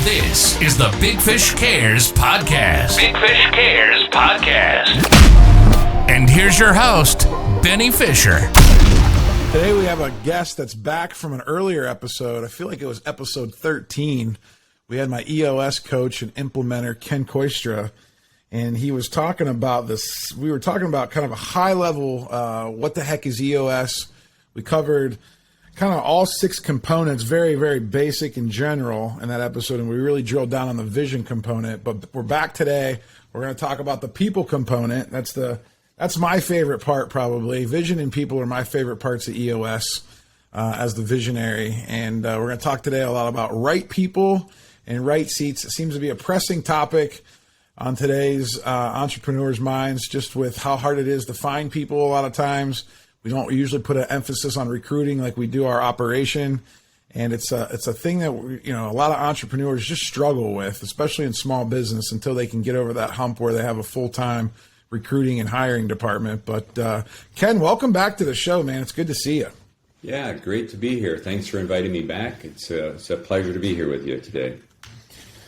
This is the Big Fish Cares Podcast. Big Fish Cares Podcast. And here's your host, Benny Fisher. Today we have a guest that's back from an earlier episode. I feel like it was episode 13. We had my EOS coach and implementer, Ken Kooistra, and he was talking about this. We were talking about kind of a high level, what the heck is EOS? We covered kind of all 6 components, very, very basic in general in that episode, and we really drilled down on the vision component. But we're back today. We're going to talk about the people component. That's my favorite part, probably. Vision and people are my favorite parts of EOS as the visionary. And we're going to talk today a lot about right people and right seats. It seems to be a pressing topic on today's entrepreneurs' minds, just with how hard it is to find people a lot of times. We don't usually put an emphasis on recruiting like we do our operation. And it's a thing that a lot of entrepreneurs just struggle with, especially in small business, until they can get over that hump where they have a full-time recruiting and hiring department. But Ken, welcome back to the show, man. It's good to see you. Yeah, great to be here. Thanks for inviting me back. It's a pleasure to be here with you today.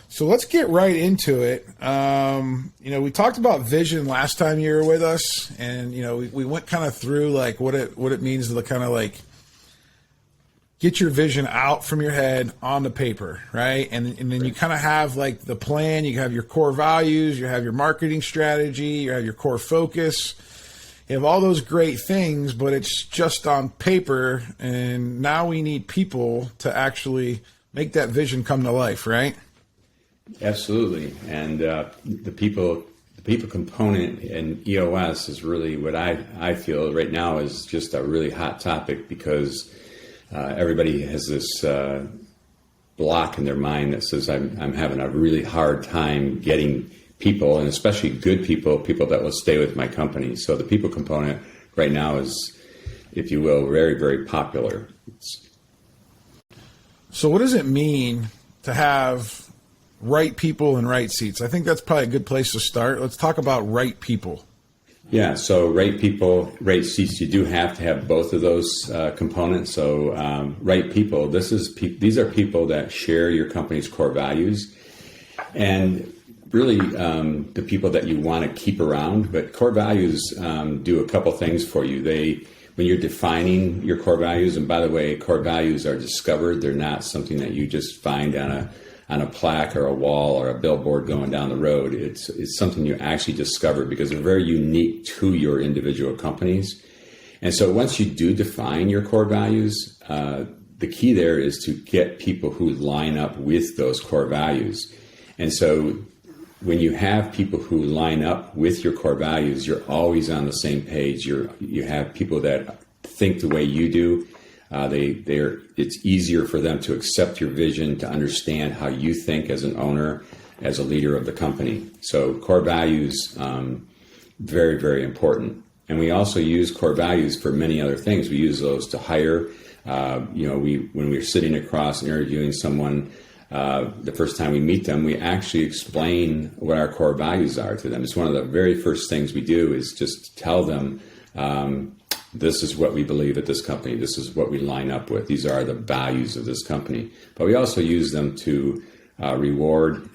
So let's get right into it. We talked about vision last time you were with us, and we went kind of through like what it means to kind of like get your vision out from your head onto paper, right? And then you kind of have like the plan. You have your core values, you have your marketing strategy, you have your core focus. You have all those great things, but it's just on paper. And now we need people to actually make that vision come to life, right? Absolutely. And the people component in EOS is really what I feel right now is just a really hot topic, because everybody has this block in their mind that says I'm having a really hard time getting people, and especially good people that will stay with my company. So the people component right now is, if you will, very, very popular. So what does it mean to have right people and right seats? I think that's probably a good place to start. Let's talk about right people. Yeah, so right people, right seats, you do have to have both of those components. So right people, these are people that share your company's core values, and really the people that you want to keep around. But core values do a couple things for you. When you're defining your core values, and by the way, core values are discovered. They're not something that you just find on a plaque or a wall or a billboard going down the road. It's something you actually discover because they're very unique to your individual companies. And so once you do define your core values, the key there is to get people who line up with those core values. And so when you have people who line up with your core values, you're always on the same page. You have people that think the way you do. It's easier for them to accept your vision, to understand how you think as an owner, as a leader of the company. So core values, very, very important. And we also use core values for many other things. We use those to hire. When we're sitting across and interviewing someone, the first time we meet them, we actually explain what our core values are to them. It's one of the very first things we do is just tell them, this is what we believe at this company. This is what we line up with. These are the values of this company. But we also use them to reward,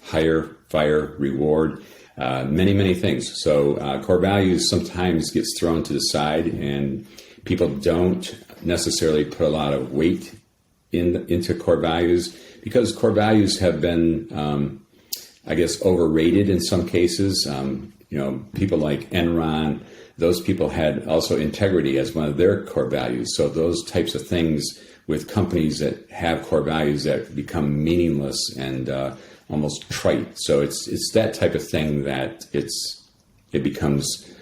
hire, fire, reward, many, many things. So core values sometimes gets thrown to the side, and people don't necessarily put a lot of weight into core values, because core values have been, overrated in some cases. People like Enron, those people had also integrity as one of their core values. So those types of things with companies that have core values that become meaningless and almost trite. So it's that type of thing that it becomes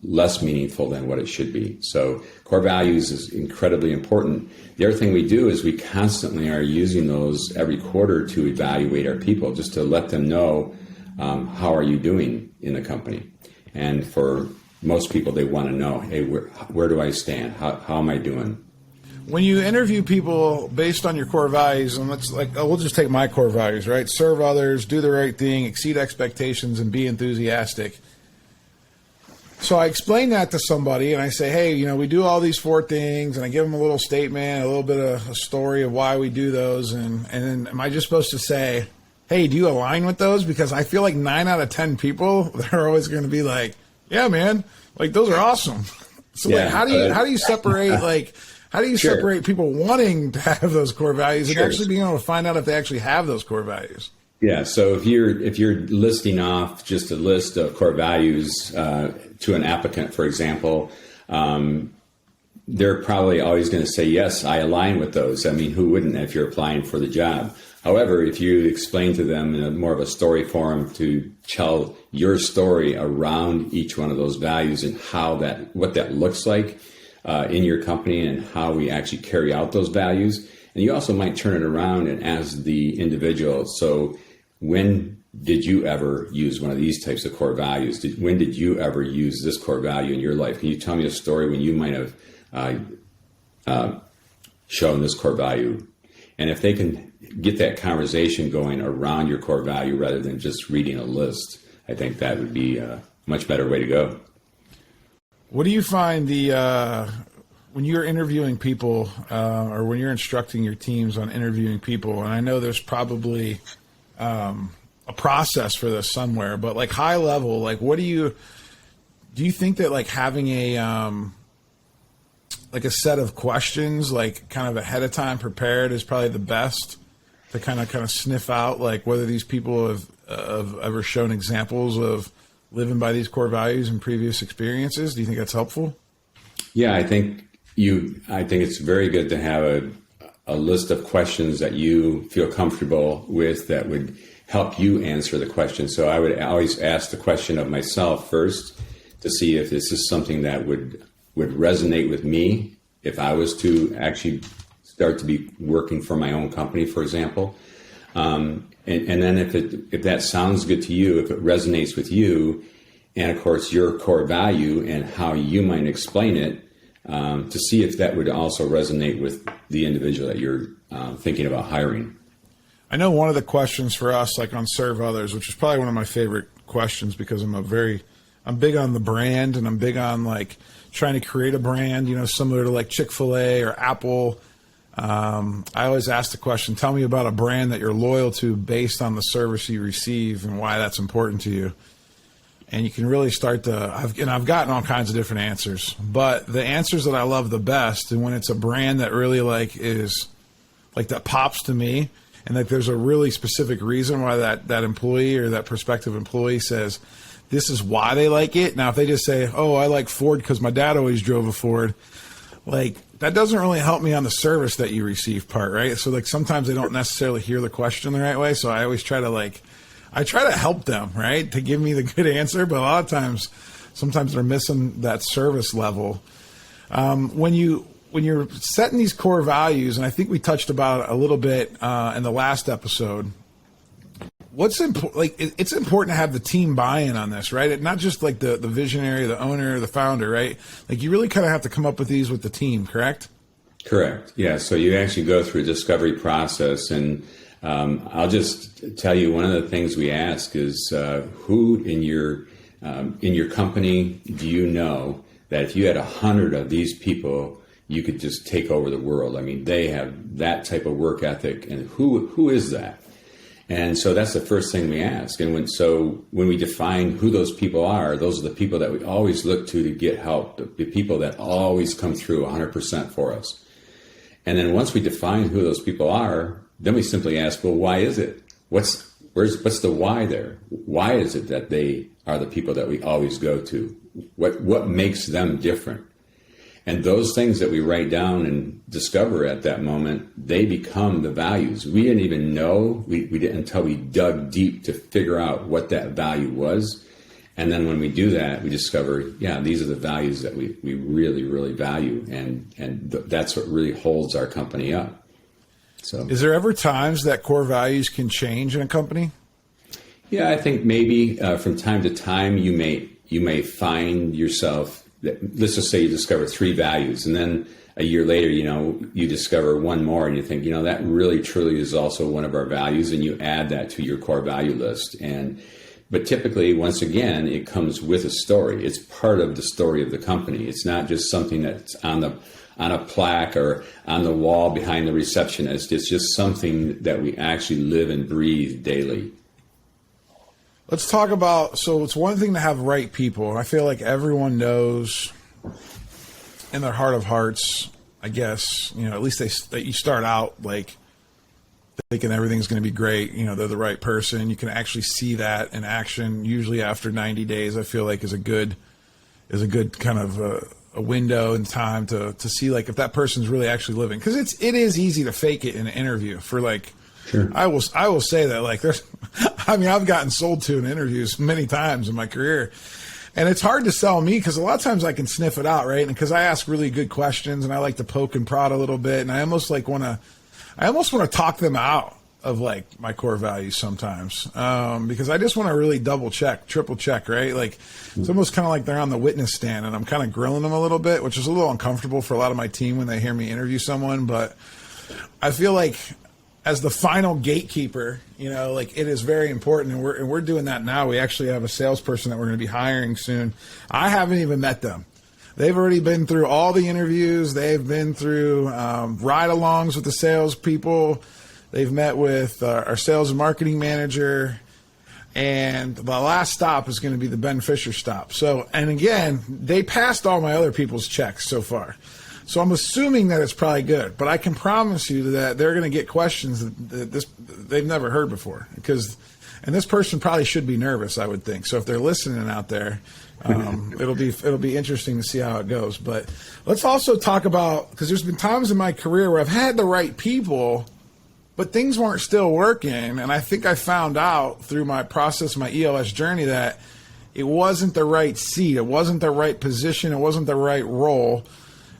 less meaningful than what it should be. So core values is incredibly important. The other thing we do is we constantly are using those every quarter to evaluate our people, just to let them know how are you doing in the company. And for most people, they want to know, hey, where do I stand? How am I doing? When you interview people based on your core values, and we'll just take my core values, right? Serve others, do the right thing, exceed expectations, and be enthusiastic. So I explain that to somebody and I say, hey, we do all these 4 things, and I give them a little statement, a little bit of a story of why we do those. And then am I just supposed to say, hey, do you align with those? Because I feel like 9 out of 10 people, they're always going to be like, yeah, man, like those are awesome. So like, how do you separate, separate people wanting to have those core values and actually being able to find out if they actually have those core values? Yeah. So if you're listing off just a list of core values to an applicant, for example, they're probably always going to say, yes, I align with those. I mean, who wouldn't if you're applying for the job? However, if you explain to them in a more of a story form to tell your story around each one of those values and what that looks like in your company and how we actually carry out those values. And you also might turn it around and ask the individual, so when did you ever use one of these types of core values? When did you ever use this core value in your life? Can you tell me a story when you might have shown this core value? And if they can get that conversation going around your core value rather than just reading a list, I think that would be a much better way to go. What do you find when you're interviewing people or when you're instructing your teams on interviewing people, and I know there's probably a process for this somewhere, but like high level, like what do you think that like having a set of questions, like kind of ahead of time prepared, is probably the best to kind of sniff out like whether these people have ever shown examples of living by these core values in previous experiences? Do you think that's helpful? Yeah, I think it's very good to have a list of questions that you feel comfortable with that would help you answer the question. So I would always ask the question of myself first to see if this is something that would resonate with me if I was to actually start to be working for my own company, for example. And then if that sounds good to you, if it resonates with you, and of course your core value and how you might explain it, to see if that would also resonate with the individual that you're thinking about hiring. I know one of the questions for us, like on Serve Others, which is probably one of my favorite questions because I'm big on the brand, and I'm big on like trying to create a brand, similar to like Chick-fil-A or Apple. I always ask the question, tell me about a brand that you're loyal to based on the service you receive and why that's important to you. And you can really start I've gotten all kinds of different answers, but the answers that I love the best, and when it's a brand that really like is like that pops to me, and that there's a really specific reason why that employee or that prospective employee says this is why they like it. Now, if they just say, oh, I like Ford because my dad always drove a Ford, like that doesn't really help me on the service that you receive part, right? So like sometimes they don't necessarily hear the question the right way. So I always try to help them, right, to give me the good answer. But a lot of times, sometimes they're missing that service level. When you're setting these core values, and I think we touched about it a little bit in the last episode, it's important to have the team buy-in on this, right? Not just like the visionary, the owner, the founder, right? Like you really kind of have to come up with these with the team, correct? Correct. Yeah. So you actually go through a discovery process, and I'll just tell you one of the things we ask is who in your company do you know that if you had 100 of these people, you could just take over the world? I mean, they have that type of work ethic, and who is that? And so that's the first thing we ask. And when we define who those people are, those are the people that we always look to get help, the people that always come through 100% for us. And then once we define who those people are, then we simply ask, well, why is it? What's the why there? Why is it that they are the people that we always go to? What makes them different? And those things that we write down and discover at that moment, they become the values. We didn't even know, we didn't until we dug deep to figure out what that value was. And then when we do that, we discover, yeah, these are the values that we really, really value. And that's what really holds our company up. So, is there ever times that core values can change in a company? Yeah, I think maybe from time to time you may find yourself, let's just say you discover 3 values, and then a year later, you discover one more, and you think, that really truly is also one of our values, and you add that to your core value list. And But typically, once again, it comes with a story. It's part of the story of the company. It's not just something that's on a plaque or on the wall behind the receptionist. It's just something that we actually live and breathe daily. Let's talk about, so it's one thing to have right people. I feel like everyone knows in their heart of hearts, I guess, at least that you start out like thinking everything's going to be great. They're the right person. You can actually see that in action. Usually after 90 days, I feel like is a good kind of a window in time to see like if that person's really actually living. Because it is easy to fake it in an interview for like. Sure. I will say that like I've gotten sold to in interviews many times in my career, and it's hard to sell me because a lot of times I can sniff it out, right? And because I ask really good questions and I like to poke and prod a little bit, and I almost want to talk them out of like my core values sometimes because I just want to really double check, triple check, right? Like it's almost kind of like they're on the witness stand and I'm kind of grilling them a little bit, which is a little uncomfortable for a lot of my team when they hear me interview someone, but I feel like as the final gatekeeper, like it is very important, and we're doing that now. We actually have a salesperson that we're going to be hiring soon. I haven't even met them. They've already been through all the interviews. They've been through ride-alongs with the salespeople. They've met with our sales and marketing manager, and the last stop is going to be the Ben Fisher stop. So, and again, they passed all my other people's checks so far. So I'm assuming that it's probably good, but I can promise you that they're going to get questions that they've never heard before. And this person probably should be nervous, I would think. So if they're listening out there, it'll be interesting to see how it goes. But let's also talk about, because there's been times in my career where I've had the right people, but things weren't still working. And I think I found out through my process, my EOS journey, that it wasn't the right seat, it wasn't the right position, it wasn't the right role.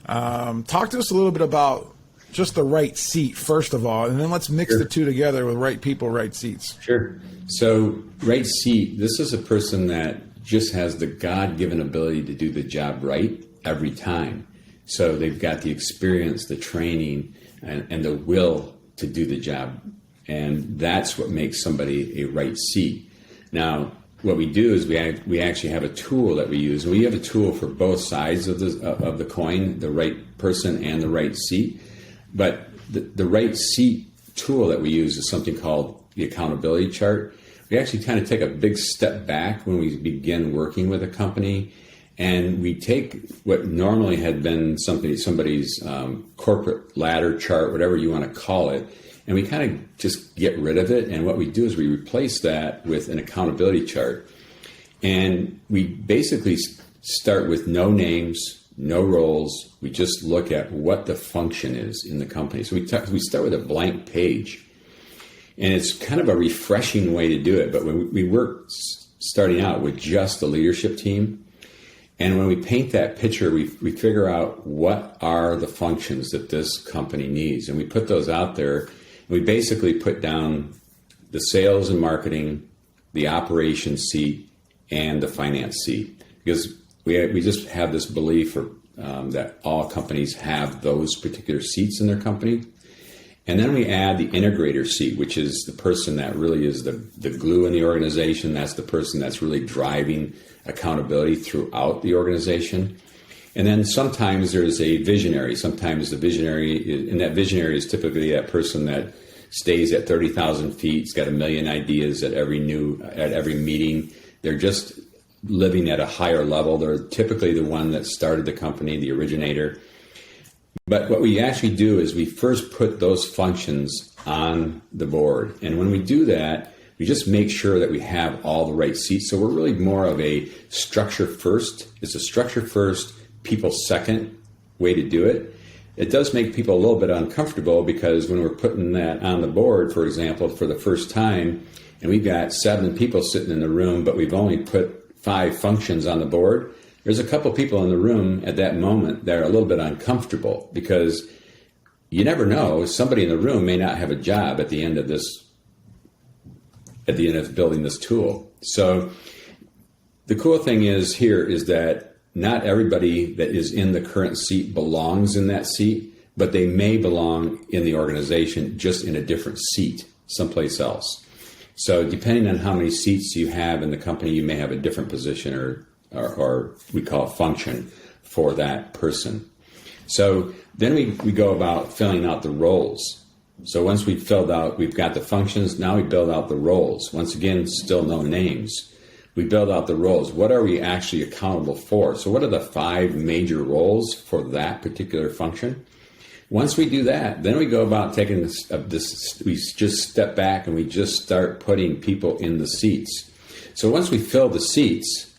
Talk to us a little bit about just the right seat, first of all, and then let's mix the two together with right people, right seats. Sure. So right seat, this is a person that just has the God-given ability to do the job right every time. So they've got the experience, the training, and the will to do the job. And that's what makes somebody a right seat. Now, what we do is we actually have a tool that we use. And we have a tool for both sides of the coin, the right person and the right seat. But the right seat tool that we use is something called the accountability chart. We actually kind of take a big step back when we begin working with a company, and we take what normally had been somebody's corporate ladder chart, whatever you want to call it, and we kind of just get rid of it. And what we do is we replace that with an accountability chart. And we basically start with no names, no roles. We just look at what the function is in the company. So we start with a blank page. And it's kind of a refreshing way to do it. But when we work starting out with just the leadership team, and when we paint that picture, we figure out what are the functions that this company needs. And we put those out there. We basically put down the sales and marketing, the operations seat, and the finance seat. Because we just have this belief that all companies have those particular seats in their company. And then we add the integrator seat, which is the person that really is the glue in the organization. That's the person that's really driving accountability throughout the organization. And then sometimes there's a visionary. Sometimes the visionary, and that visionary is typically that person that stays at 30,000 feet, has got a million ideas at every meeting. They're just living at a higher level. They're typically the one that started the company, the originator. But what we actually do is we first put those functions on the board. And when we do that, we just make sure that we have all the right seats. So we're really more of a structure first. It's a structure first, people second way to do it. It does make people a little bit uncomfortable because when we're putting that on the board, for example, for the first time, and we've got 7 people sitting in the room, but we've only put 5 functions on the board, there's a couple people in the room at that moment that are a little bit uncomfortable because you never know. Somebody in the room may not have a job at the end of building this tool. So the cool thing is that not everybody that is in the current seat belongs in that seat, but they may belong in the organization just in a different seat someplace else. So depending on how many seats you have in the company, you may have a different position or we call a function for that person. So then we go about filling out the roles. So once we've got the functions, now we build out the roles. Once again, still no names. We build out the roles. What are we actually accountable for? So what are the 5 major roles for that particular function? Once we do that, then we go about taking this, we just step back and we just start putting people in the seats. So once we fill the seats,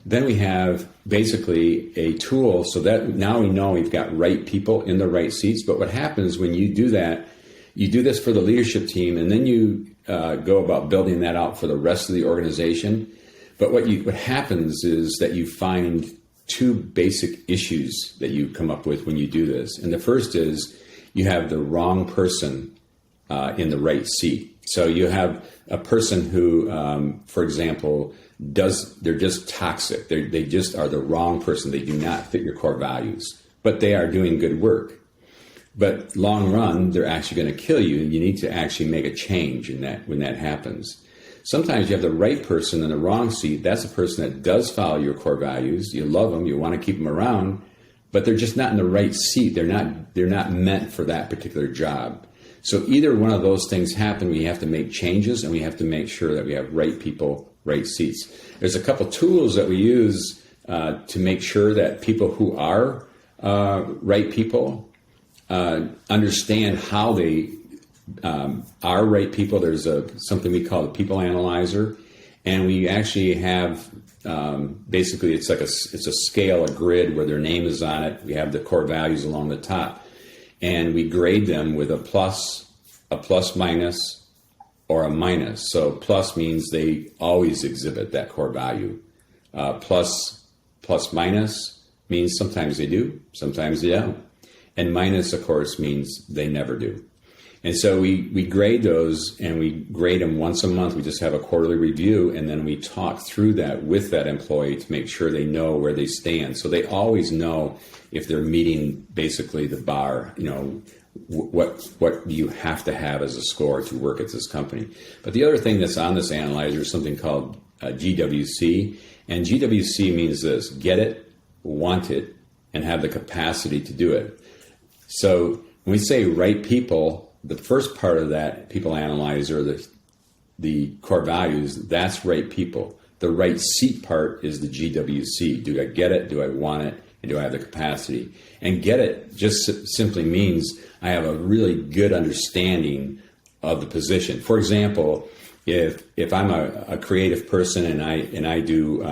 then we have basically a tool so that now we know we've got right people in the right seats. But what happens when you do that, you do this for the leadership team, and then you go about building that out for the rest of the organization. But what happens is that you find 2 basic issues that you come up with when you do this. And the first is you have the wrong person in the right seat. So you have a person who, for example, they're just toxic. They just are the wrong person. They do not fit your core values, but they are doing good work. But long run, they're actually going to kill you. And you need to actually make a change in that when that happens. Sometimes you have the right person in the wrong seat. That's a person that does follow your core values. You love them. You want to keep them around, but they're just not in the right seat. They're not meant for that particular job. So either one of those things happen. We have to make changes, and we have to make sure that we have right people, right seats. There's a couple tools that we use to make sure that people who are right people understand how they are right people. There's something we call the people analyzer, and we actually have basically it's a scale, a grid where their name is on it. We have the core values along the top, and we grade them with a plus minus, or a minus. So plus means they always exhibit that core value. Plus minus means sometimes they do, sometimes they don't, and minus, of course, means they never do. And so we grade those, and we grade them once a month. We just have a quarterly review, and then we talk through that with that employee to make sure they know where they stand. So they always know if they're meeting basically the bar, what do you have to have as a score to work at this company. But the other thing that's on this analyzer is something called GWC. And GWC means this: get it, want it, and have the capacity to do it. So when we say right people, the first part of that people analyzer, the core values, that's right people. The right seat part is the GWC. Do I get it? Do I want it? And do I have the capacity? And get it just simply means I have a really good understanding of the position. For example, if I'm a creative person and I do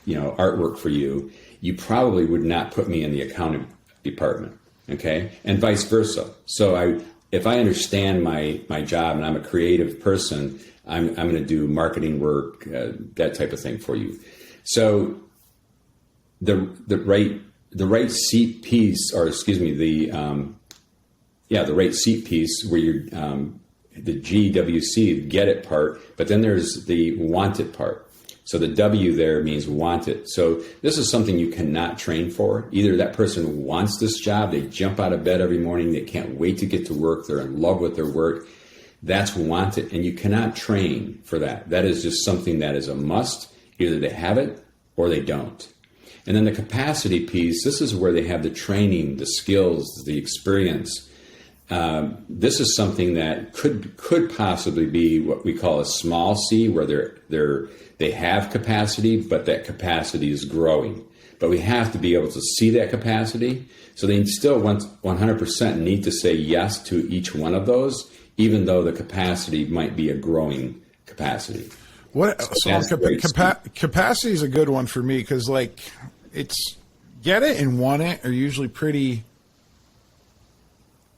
artwork for you, you probably would not put me in the accounting department, okay? And vice versa. So if I understand my job and I'm a creative person, I'm going to do marketing work, that type of thing for you. So the right seat piece, or excuse me, the right seat piece where you're the GWC, the get it part, but then there's the want it part. So the W there means want it. So this is something you cannot train for. Either that person wants this job, they jump out of bed every morning, they can't wait to get to work, they're in love with their work. That's want it, and you cannot train for that. That is just something that is a must. Either they have it or they don't. And then the capacity piece, this is where they have the training, the skills, the experience. This is something that could possibly be what we call a small C, where they have capacity, but that capacity is growing. But we have to be able to see that capacity. So they still 100% need to say yes to each one of those, even though the capacity might be a growing capacity. Capacity is a good one for me, because it's get it and want it are usually pretty.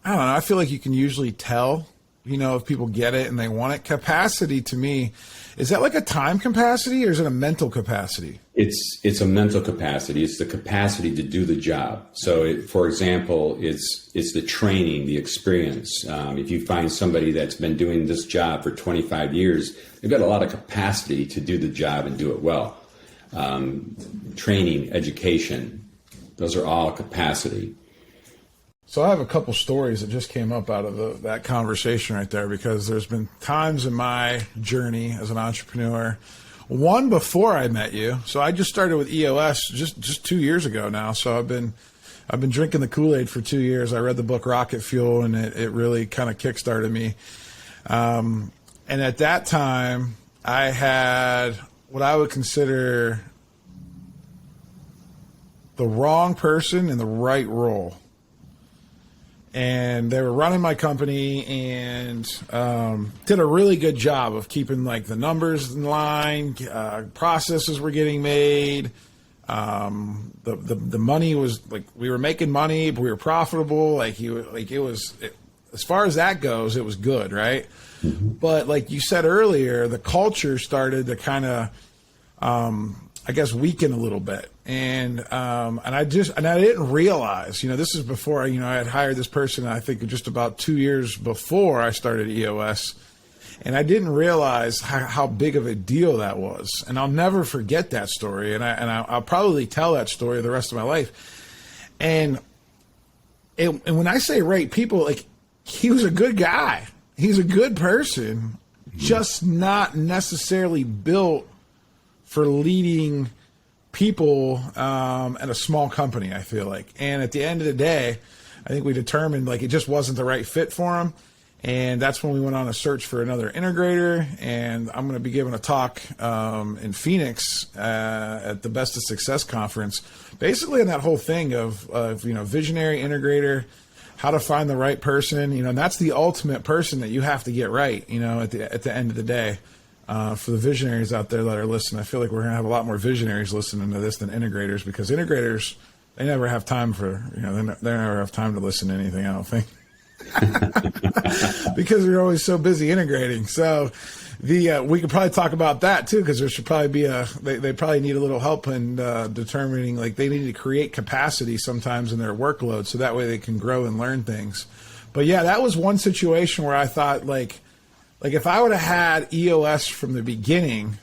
I don't know. I feel like you can usually tell, if people get it and they want it. Capacity to me, is that like a time capacity or is it a mental capacity? It's a mental capacity. It's the capacity to do the job. So, for example, it's the training, the experience. If you find somebody that's been doing this job for 25 years, they've got a lot of capacity to do the job and do it well. Training, education, those are all capacity. So I have a couple stories that just came up out of that conversation right there, because there's been times in my journey as an entrepreneur, one before I met you. So I just started with EOS just 2 years ago now. So I've been drinking the Kool-Aid for 2 years. I read the book Rocket Fuel, and it really kind of kickstarted me. And at that time, I had what I would consider the wrong person in the right role. And they were running my company and did a really good job of keeping like the numbers in line. Processes were getting made. The money was like, we were making money, but we were profitable. Like as far as that goes, it was good, right? Mm-hmm. But like you said earlier, the culture started to kind of, I guess, weaken a little bit. And I didn't realize, this is before, I had hired this person, I think just about 2 years before I started EOS. And I didn't realize how big of a deal that was. And I'll never forget that story. And I'll probably tell that story the rest of my life. And when I say right people, like, he was a good guy. He's a good person, just not necessarily built for leading people at a small company, I feel like. And at the end of the day, I think we determined like it just wasn't the right fit for him. And that's when we went on a search for another integrator. And I'm going to be giving a talk in Phoenix at the Best of Success conference, basically on that whole thing of visionary integrator, how to find the right person, and that's the ultimate person that you have to get right, at the end of the day. For the visionaries out there that are listening, I feel like we're going to have a lot more visionaries listening to this than integrators, because integrators, they never have time for, they never have time to listen to anything, I don't think. Because we're always so busy integrating. So we could probably talk about that too, because there should probably be they probably need a little help in determining, like, they need to create capacity sometimes in their workload so that way they can grow and learn things. But yeah, that was one situation where I thought like if I would have had EOS from the beginning,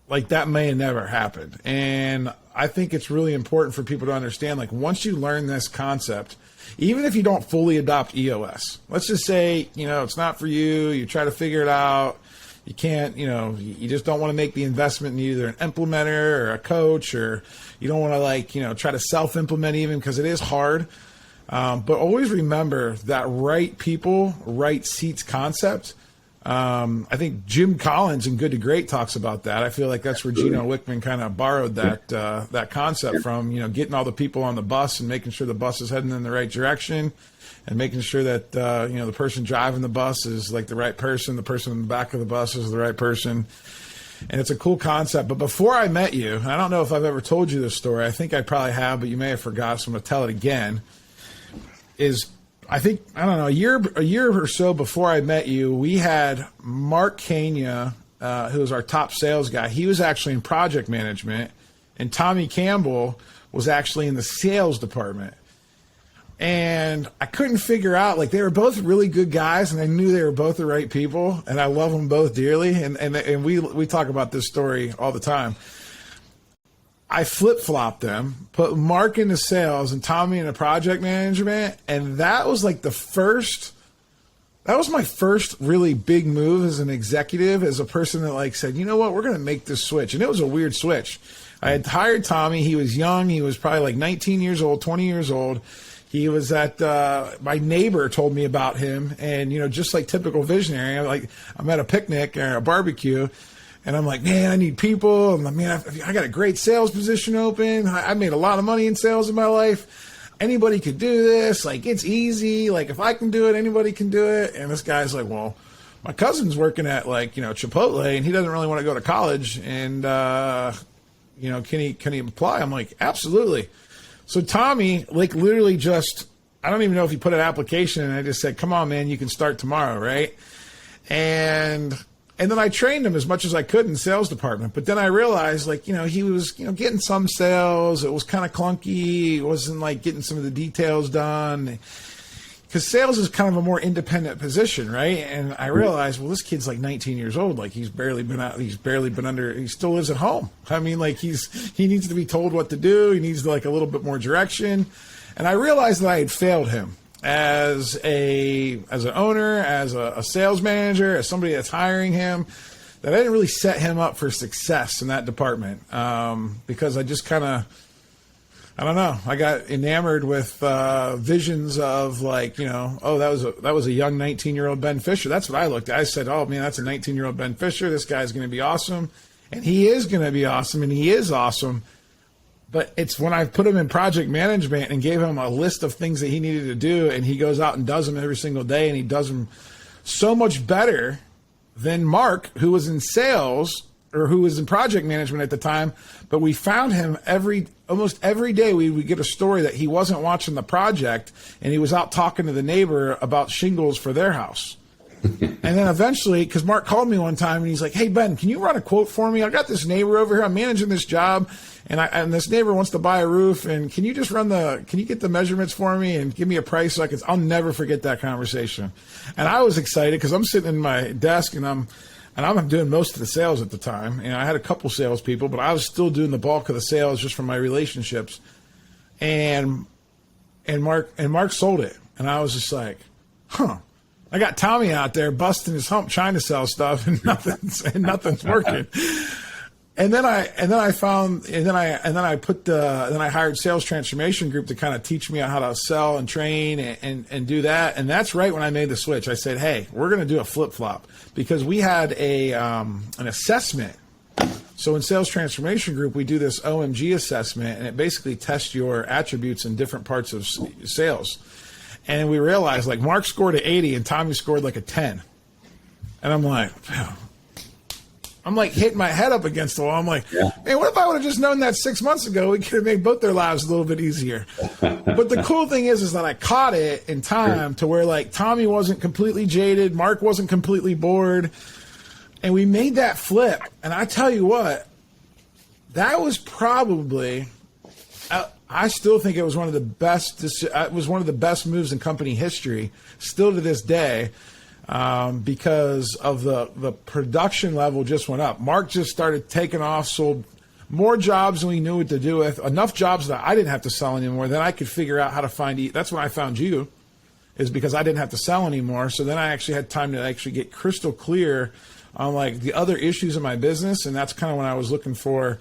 like, that may have never happened. And I think it's really important for people to understand, like, once you learn this concept, even if you don't fully adopt EOS, let's just say, it's not for you, you try to figure it out, you can't, you just don't want to make the investment in either an implementer or a coach, or you don't want to try to self-implement even, because it is hard. But always remember that right people, right seats concept. I think Jim Collins in Good to Great talks about that. I feel like that's where Gino Wickman kind of borrowed that concept from, getting all the people on the bus and making sure the bus is heading in the right direction, and making sure that, the person driving the bus is like the right person. The person in the back of the bus is the right person. And it's a cool concept. But before I met you, I don't know if I've ever told you this story. I think I probably have, but you may have forgot. So I'm going to tell it again. A year or so before I met you, we had Mark Kania, who was our top sales guy. He was actually in project management, and Tommy Campbell was actually in the sales department. And I couldn't figure out, like, they were both really good guys, and I knew they were both the right people, and I love them both dearly. And we talk about this story all the time. I flip-flopped them, put Mark into sales and Tommy into project management, and that was like that was my first really big move as an executive, as a person that said, you know what, we're going to make this switch. And it was a weird switch. I had hired Tommy. He was young. He was probably like 19 years old, 20 years old. He was at, my neighbor told me about him, and, just like typical visionary, I'm at a picnic or a barbecue, and I'm like, man, I need people. I'm like, man, I got a great sales position open. I made a lot of money in sales in my life. Anybody could do this. Like, it's easy. Like, if I can do it, anybody can do it. And this guy's like, well, my cousin's working at Chipotle, and he doesn't really want to go to college. And, can he apply? I'm like, absolutely. So Tommy, literally just, I don't even know if he put an application in. I just said, come on, man, you can start tomorrow. Right. And then I trained him as much as I could in the sales department. But then I realized, he was, getting some sales. It was kind of clunky. It wasn't getting some of the details done. Because sales is kind of a more independent position, right? And I realized, well, this kid's 19 years old. He's barely been out. He's barely been under. He still lives at home. I mean, he needs to be told what to do. He needs a little bit more direction. And I realized that I had failed him as an owner, as a sales manager, as somebody that's hiring him, that I didn't really set him up for success in that department, because I just kind of, I don't know, I got enamored with visions of like, oh, that was a young 19-year-old Ben Fisher. That's what I looked at. I said, oh man, that's a 19-year-old Ben Fisher. This guy's going to be awesome, and he is going to be awesome, and he is awesome. But it's when I put him in project management and gave him a list of things that he needed to do, and he goes out and does them every single day, and he does them so much better than Mark, who was in sales or who was in project management at the time. But we found him almost every day. We would get a story that he wasn't watching the project, and he was out talking to the neighbor about shingles for their house. And then eventually, because Mark called me one time and he's like, hey, Ben, can you run a quote for me? I got this neighbor over here. I'm managing this job, and this neighbor wants to buy a roof. And can you just can you get the measurements for me and give me a price? I'll never forget that conversation. And I was excited because I'm sitting in my desk and I'm doing most of the sales at the time. And I had a couple salespeople, but I was still doing the bulk of the sales just from my relationships. And Mark sold it. And I was just like, huh. I got Tommy out there busting his hump trying to sell stuff, and nothing's working. And then I hired Sales Transformation Group to kind of teach me how to sell and train and do that. And that's right when I made the switch. I said, hey, we're going to do a flip flop, because we had an assessment. So in Sales Transformation Group, we do this OMG assessment, and it basically tests your attributes in different parts of sales. And we realized, like, Mark scored an 80 and Tommy scored like a 10. And I'm like hitting my head up against the wall. I'm like, man, what if I would have just known that 6 months ago? We could have made both their lives a little bit easier. But the cool thing is that I caught it in time to where, like, Tommy wasn't completely jaded, Mark wasn't completely bored, and we made that flip. And I tell you what, that was probably, I still think it was one of the best. It was one of the best moves in company history, still to this day, because of the production level just went up. Mark just started taking off, sold more jobs than we knew what to do with, enough jobs that I didn't have to sell anymore. Then I could figure out how to find. That's when I found you, is because I didn't have to sell anymore. So then I actually had time to actually get crystal clear on like the other issues in my business, and that's kind of when I was looking for.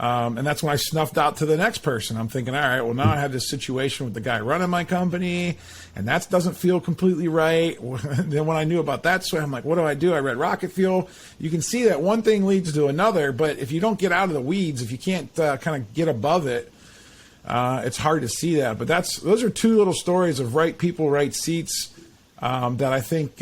And that's when I snuffed out to the next person. I'm thinking, all right, well, now I have this situation with the guy running my company, and that doesn't feel completely right. Then when I knew about that, so I'm like, what do? I read Rocket Fuel. You can see that one thing leads to another, but if you don't get out of the weeds, if you can't kind of get above it, it's hard to see that. But those are two little stories of right people, right seats, that I think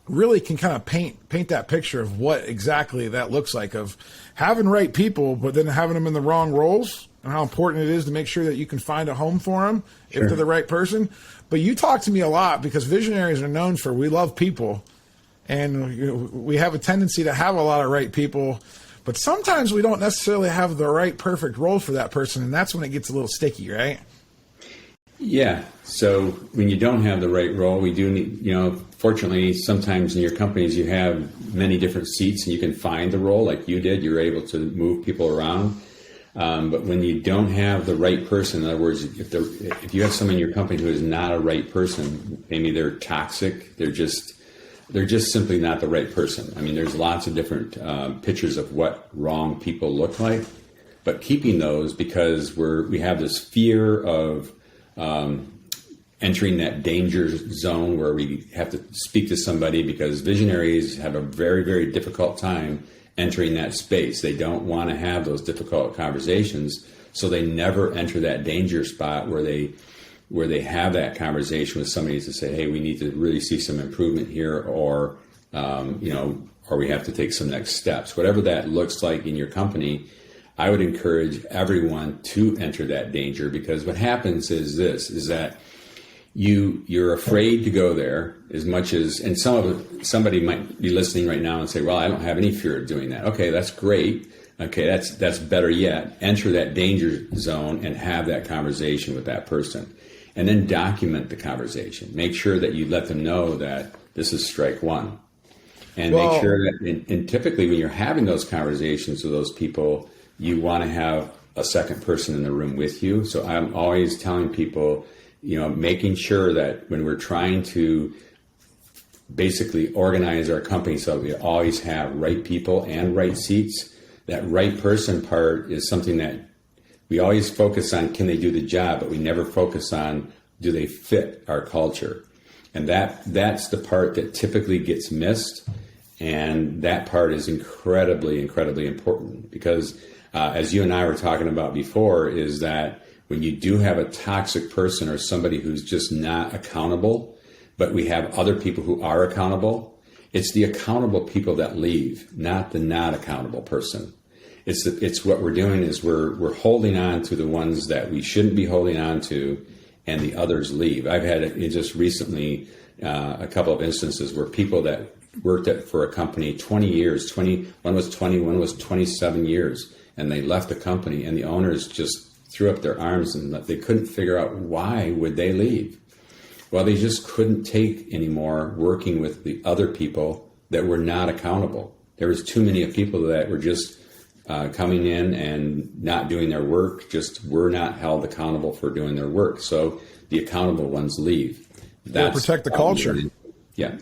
really can kind of paint that picture of what exactly that looks like, of having right people, but then having them in the wrong roles, and how important it is to make sure that you can find a home for them if they're the right person. But you talk to me a lot because visionaries are known for, we love people, and we have a tendency to have a lot of right people, but sometimes we don't necessarily have the right perfect role for that person, and that's when it gets a little sticky, right? Yeah. So when you don't have the right role, we do need, fortunately, sometimes in your companies, you have many different seats and you can find the role like you did. You're able to move people around. But when you don't have the right person, in other words, if you have someone in your company who is not a right person, maybe they're toxic, they're just simply not the right person. I mean, there's lots of different pictures of what wrong people look like, but keeping those, because we have this fear of entering that danger zone where we have to speak to somebody, because visionaries have a very, very difficult time entering that space. They don't want to have those difficult conversations, so they never enter that danger spot where they have that conversation with somebody to say, hey, we need to really see some improvement here, or or we have to take some next steps. Whatever that looks like in your company, I would encourage everyone to enter that danger, because what happens is that you're afraid to go there as much as, and somebody might be listening right now and say, well, I don't have any fear of doing that. Okay, that's great. Okay, that's better yet. Enter that danger zone and have that conversation with that person, and then document the conversation. Make sure that you let them know that this is strike one, and make sure that, and typically when you're having those conversations with those people, you want to have a second person in the room with you. So I'm always telling people, making sure that when we're trying to basically organize our company so we always have right people and right seats, that right person part is something that we always focus on, can they do the job, but we never focus on, do they fit our culture? And that's the part that typically gets missed. And that part is incredibly, incredibly important because as you and I were talking about before, is that when you do have a toxic person or somebody who's just not accountable, but we have other people who are accountable, it's the accountable people that leave, not the not accountable person. It's what we're doing is we're holding on to the ones that we shouldn't be holding on to, and the others leave. I've had it just recently a couple of instances where people that worked for a company 20 years, one was 20, one was 27 years, and they left the company, and the owners just threw up their arms and they couldn't figure out why would they leave. Well, they just couldn't take anymore working with the other people that were not accountable. There was too many people that were just coming in and not doing their work, just were not held accountable for doing their work. So the accountable ones leave. That's protect the culture. Yeah.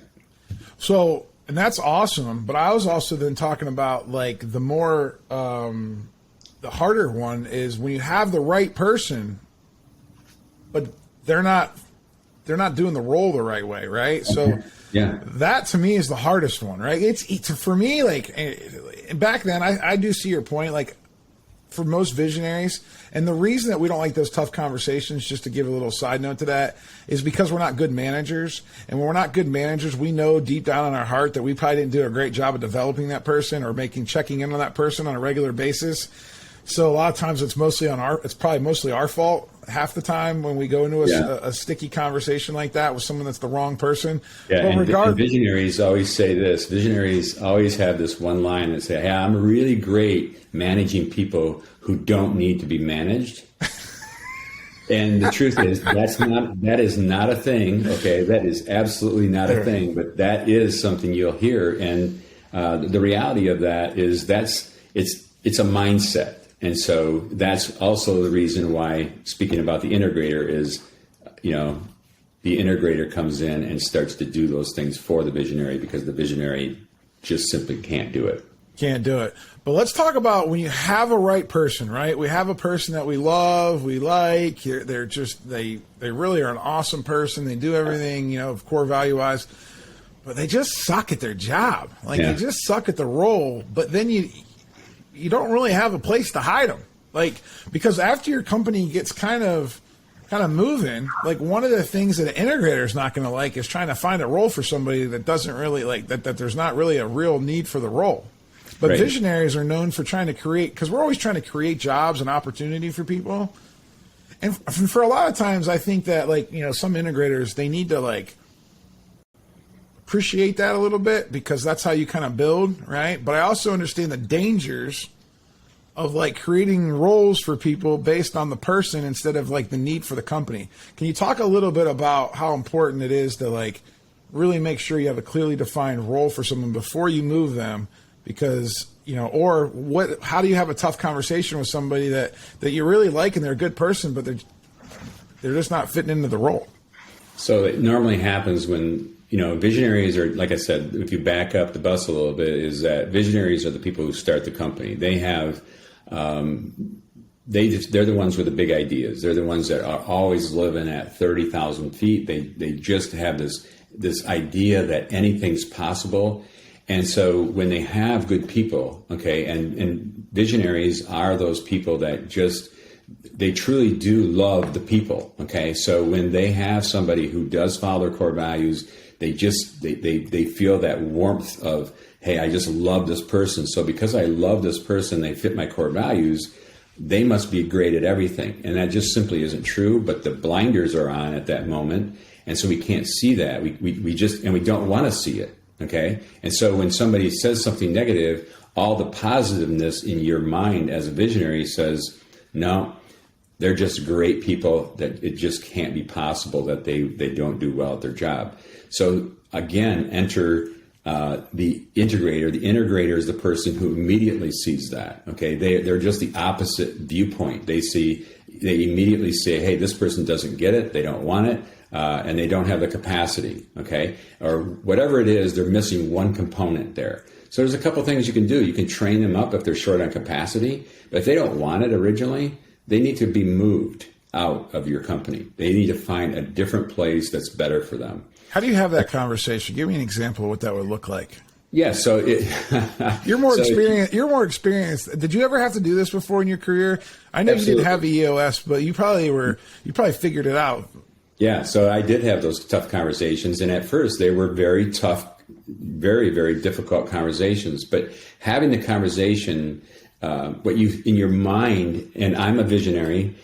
So, and that's awesome. But I was also then talking about like the more, the harder one is when you have the right person, but they're not doing the role the right way, right? So yeah, that to me is the hardest one, right? It's for me, like back then, I do see your point, like for most visionaries, and the reason that we don't like those tough conversations, just to give a little side note to that, is because we're not good managers. And when we're not good managers, we know deep down in our heart that we probably didn't do a great job of developing that person or checking in on that person on a regular basis. So a lot of times it's probably mostly our fault half the time when we go into a sticky conversation like that with someone that's the wrong person. Yeah, and visionaries always say this. Visionaries always have this one line that say, hey, I'm really great managing people who don't need to be managed. And the truth is that is not a thing. Okay, that is absolutely not a thing, but that is something you'll hear. And the reality of that is it's a mindset. And so that's also the reason why, speaking about the integrator, is, the integrator comes in and starts to do those things for the visionary because the visionary just simply can't do it. Can't do it. But let's talk about when you have a right person, right? We have a person that we love, we like. They're just, they really are an awesome person. They do everything, core value-wise. But they just suck at their job. They just suck at the role. But then you don't really have a place to hide them. Because after your company gets kind of moving, one of the things that an integrator is not going to like is trying to find a role for somebody that doesn't really that there's not really a real need for the role. But right. Visionaries are known for trying to create, because we're always trying to create jobs and opportunity for people. And for a lot of times, I think that some integrators, they need to appreciate that a little bit because that's how you kind of build, right? But I also understand the dangers of creating roles for people based on the person instead of the need for the company. Can you talk a little bit about how important it is to really make sure you have a clearly defined role for someone before you move them? Because how do you have a tough conversation with somebody that you really like and they're a good person, but they're just not fitting into the role? So it normally happens when visionaries are, like I said, if you back up the bus a little bit, is that visionaries are the people who start the company. They have, they're the ones with the big ideas. They're the ones that are always living at 30,000 feet. They just have this idea that anything's possible. And so when they have good people, okay, and visionaries are those people that they truly do love the people, okay? So when they have somebody who does follow their core values, they feel that warmth of, hey, I just love this person. So because I love this person, they fit my core values, they must be great at everything. And that just simply isn't true, but the blinders are on at that moment. And so we can't see that. We don't want to see it, okay? And so when somebody says something negative, all the positiveness in your mind as a visionary says, no, they're just great people, that it just can't be possible that they don't do well at their job. So again, enter the integrator is the person who immediately sees that. Okay, they're just the opposite viewpoint. They immediately say, hey, this person doesn't get it, they don't want it, and they don't have the capacity. Okay, or whatever it is, they're missing one component there. So there's a couple things you can do. You can train them up if they're short on capacity, but if they don't want it originally, they need to be moved out of your company. They need to find a different place that's better for them. How do you have that conversation? Give me an example of what that would look like. Yeah, so you're more experienced. You're more experienced. Did you ever have to do this before in your career? I know Absolutely. You didn't have EOS, but you probably figured it out. Yeah, so I did have those tough conversations, and at first they were very tough, very, very difficult conversations. But having the conversation, what you in your mind, and I'm a visionary,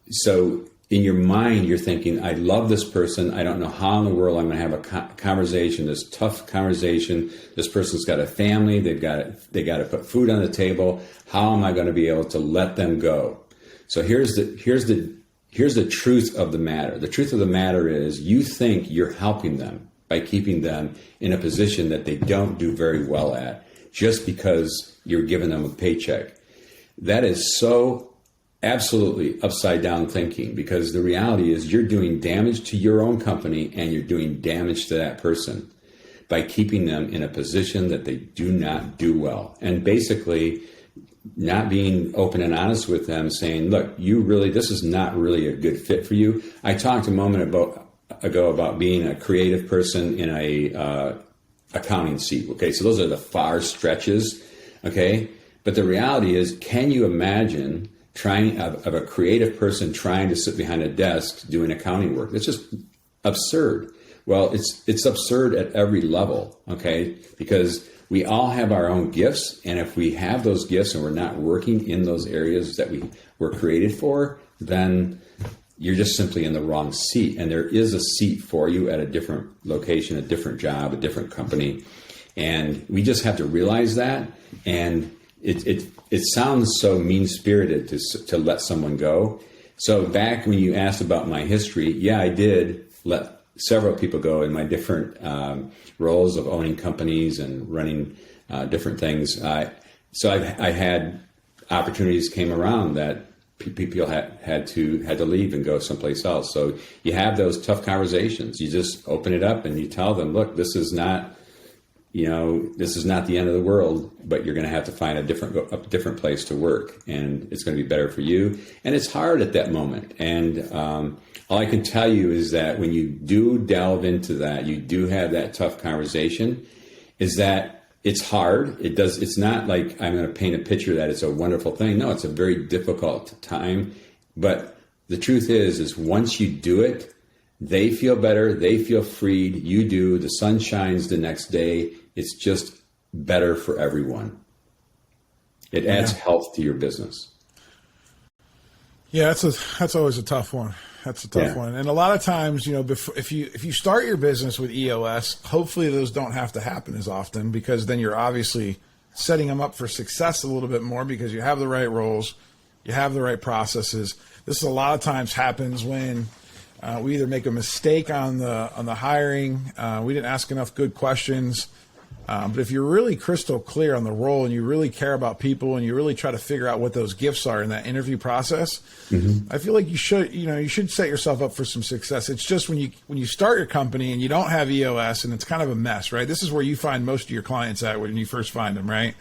so in your mind you're thinking, I love this person. I don't know how in the world I'm going to have a conversation, this tough conversation. This person's got a family. They got to put food on the table. How am I going to be able to let them go? So here's the truth of the matter. The truth of the matter is you think you're helping them by keeping them in a position that they don't do very well at just because you're giving them a paycheck. That is so absolutely upside down thinking, because the reality is you're doing damage to your own company and you're doing damage to that person by keeping them in a position that they do not do well. And basically not being open and honest with them, saying, look, this is not really a good fit for you. I talked a moment ago about being a creative person in a accounting seat. Okay, so those are the far stretches. Okay, but the reality is, can you imagine of a creative person trying to sit behind a desk doing accounting work? It's just absurd. Well, it's absurd at every level. Okay, because we all have our own gifts, and if we have those gifts and we're not working in those areas that we were created for, then you're just simply in the wrong seat. And there is a seat for you at a different location, a different job, a different company. And we just have to realize that. And it sounds so mean-spirited to let someone go. So back when you asked about my history, yeah, I did let several people go in my different roles of owning companies and running different things. So I had opportunities came around that people had to leave and go someplace else. So you have those tough conversations. You just open it up and you tell them, look, this is not the end of the world, but you're going to have to find a different place to work, and it's going to be better for you. And it's hard at that moment. And all I can tell you is that when you do delve into that, you do have that tough conversation, is that it's hard. It's not like I'm going to paint a picture that it's a wonderful thing. No, it's a very difficult time. But the truth is once you do it, they feel better. They feel freed. You do. The sun shines the next day. It's just better for everyone. It adds health to your business. Yeah, that's always a tough one. That's a tough one. And a lot of times, if you start your business with EOS, hopefully those don't have to happen as often, because then you're obviously setting them up for success a little bit more, because you have the right roles, you have the right processes. This a lot of times happens when we either make a mistake on the hiring, we didn't ask enough good questions. But if you're really crystal clear on the role and you really care about people and you really try to figure out what those gifts are in that interview process, I feel like you should set yourself up for some success. It's just when you start your company and you don't have EOS and it's kind of a mess, right? This is where you find most of your clients at when you first find them, right?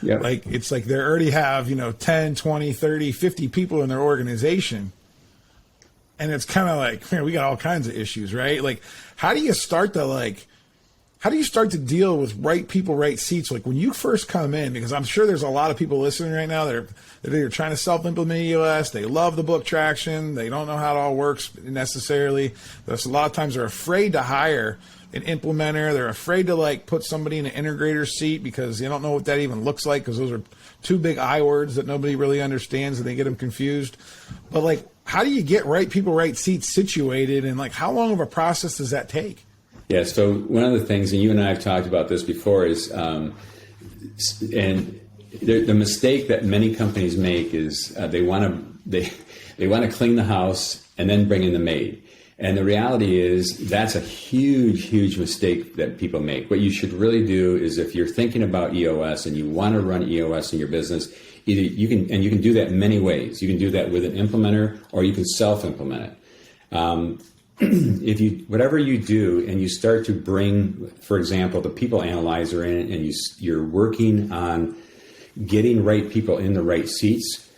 Yeah. Like it's like they already have, 10, 20, 30, 50 people in their organization. And it's kind of like, man, we got all kinds of issues, right? Like, how do you start to deal with right people, right seats? Like when you first come in, because I'm sure there's a lot of people listening right now that are either trying to self-implement EOS, they love the book traction, they don't know how it all works necessarily. There's a lot of times they're afraid to hire an implementer. They're afraid to put somebody in an integrator seat because they don't know what that even looks like, because those are two big I words that nobody really understands and they get them confused. But how do you get right people, right seats situated, and how long of a process does that take? Yeah, so one of the things, and you and I have talked about this before, is the mistake that many companies make is they want to clean the house and then bring in the maid. And the reality is that's a huge, huge mistake that people make. What you should really do is, if you're thinking about EOS and you want to run EOS in your business, either you can do that in many ways. You can do that with an implementer, or you can self-implement it. Whatever you do, and you start to bring, for example, the people analyzer in, and you're working on getting right people in the right seats,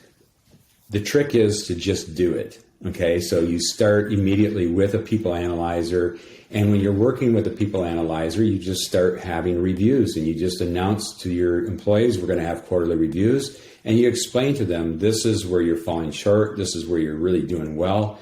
the trick is to just do it. Okay, so you start immediately with a people analyzer, and when you're working with a people analyzer, you just start having reviews, and you just announce to your employees, we're going to have quarterly reviews, and you explain to them, this is where you're falling short, this is where you're really doing well,